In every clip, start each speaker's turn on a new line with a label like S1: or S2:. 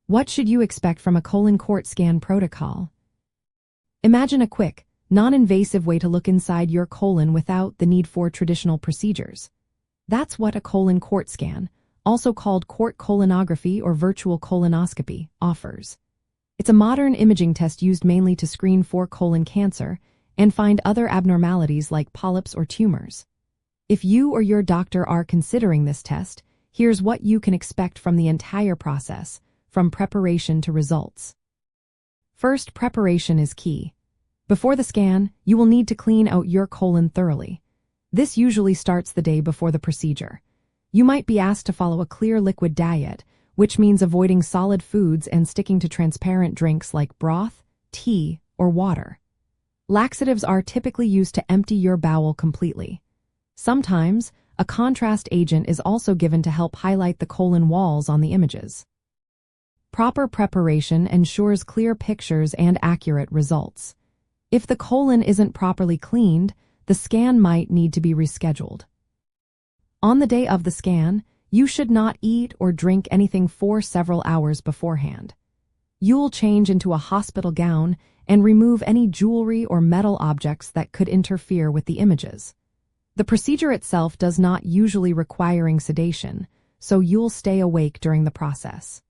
S1: What should you expect from a colon cord scan protocol? Imagine a quick, non-invasive way to look inside your colon without the need for traditional procedures. That's what a colon cord scan, also called court colonography or virtual colonoscopy, offers. It's a modern imaging test used mainly to screen for colon cancer and find other abnormalities like polyps or tumors. If you or your doctor are considering this test, here's what you can expect from the entire process, from preparation to results. First, preparation is key. Before the scan, you will need to clean out your colon thoroughly. This usually starts the day before the procedure. You might be asked to follow a clear liquid diet, which means avoiding solid foods and sticking to transparent drinks like broth, tea, or water. Laxatives are typically used to empty your bowel completely. Sometimes, a contrast agent is also given to help highlight the colon walls on the images. Proper preparation ensures clear pictures and accurate results. If the colon isn't properly cleaned, the scan might need to be rescheduled. On the day of the scan, you should not eat or drink anything for several hours beforehand. You'll change into a hospital gown and remove any jewelry or metal objects that could interfere with the images. The procedure itself does not usually require sedation, so you'll stay awake during the process.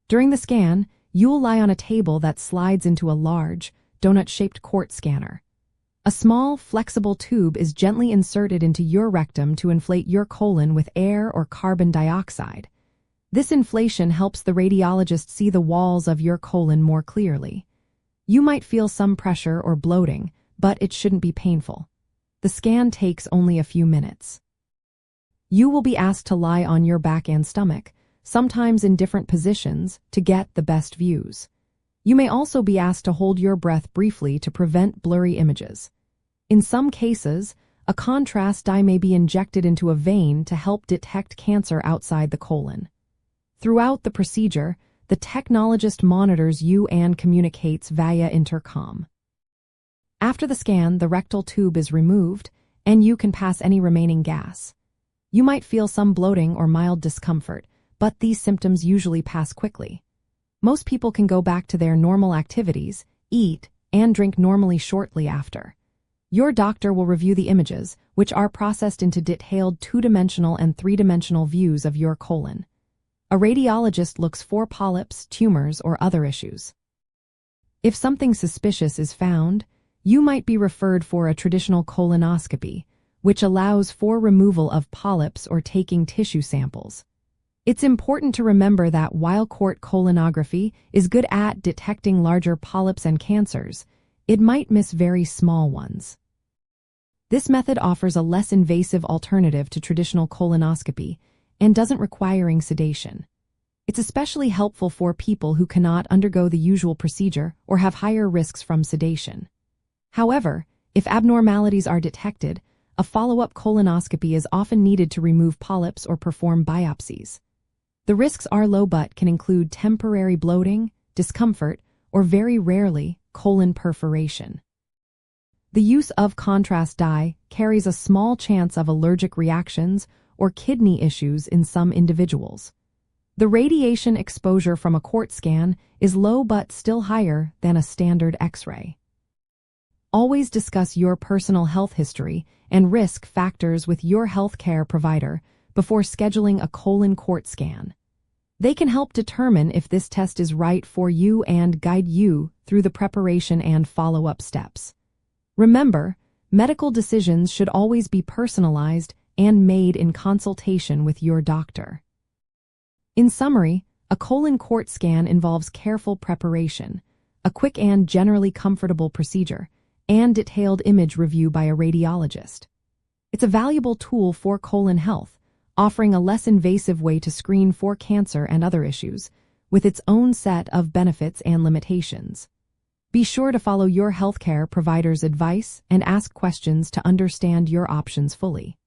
S1: During the scan, you'll lie on a table that slides into a large, donut-shaped quart scanner. A small, flexible tube is gently inserted into your rectum to inflate your colon with air or carbon dioxide. This inflation helps the radiologist see the walls of your colon more clearly. You might feel some pressure or bloating, but it shouldn't be painful. The scan takes only a few minutes. You will be asked to lie on your back and stomach, sometimes in different positions, to get the best views. You may also be asked to hold your breath briefly to prevent blurry images. In some cases, a contrast dye may be injected into a vein to help detect cancer outside the colon. Throughout the procedure, the technologist monitors you and communicates via intercom. After the scan, the rectal tube is removed, and you can pass any remaining gas. You might feel some bloating or mild discomfort, but these symptoms usually pass quickly. Most people can go back to their normal activities, eat, and drink normally shortly after. Your doctor will review the images, which are processed into detailed two-dimensional and three-dimensional views of your colon. A radiologist looks for polyps, tumors, or other issues. If something suspicious is found, you might be referred for a traditional colonoscopy, which allows for removal of polyps or taking tissue samples. It's important to remember that while court colonography is good at detecting larger polyps and cancers, it might miss very small ones. This method offers a less invasive alternative to traditional colonoscopy and doesn't require sedation. It's especially helpful for people who cannot undergo the usual procedure or have higher risks from sedation. However, if abnormalities are detected, a follow-up colonoscopy is often needed to remove polyps or perform biopsies. The risks are low but can include temporary bloating, discomfort, or very rarely, colon perforation. The use of contrast dye carries a small chance of allergic reactions or kidney issues in some individuals. The radiation exposure from a quart scan is low but still higher than a standard X-ray. Always discuss your personal health history and risk factors with your healthcare provider before scheduling a colon quart scan. They can help determine if this test is right for you and guide you through the preparation and follow-up steps. Remember, medical decisions should always be personalized and made in consultation with your doctor. In summary, a colon quart scan involves careful preparation, a quick and generally comfortable procedure, and detailed image review by a radiologist. It's a valuable tool for colon health, offering a less invasive way to screen for cancer and other issues, with its own set of benefits and limitations. Be sure to follow your healthcare provider's advice and ask questions to understand your options fully.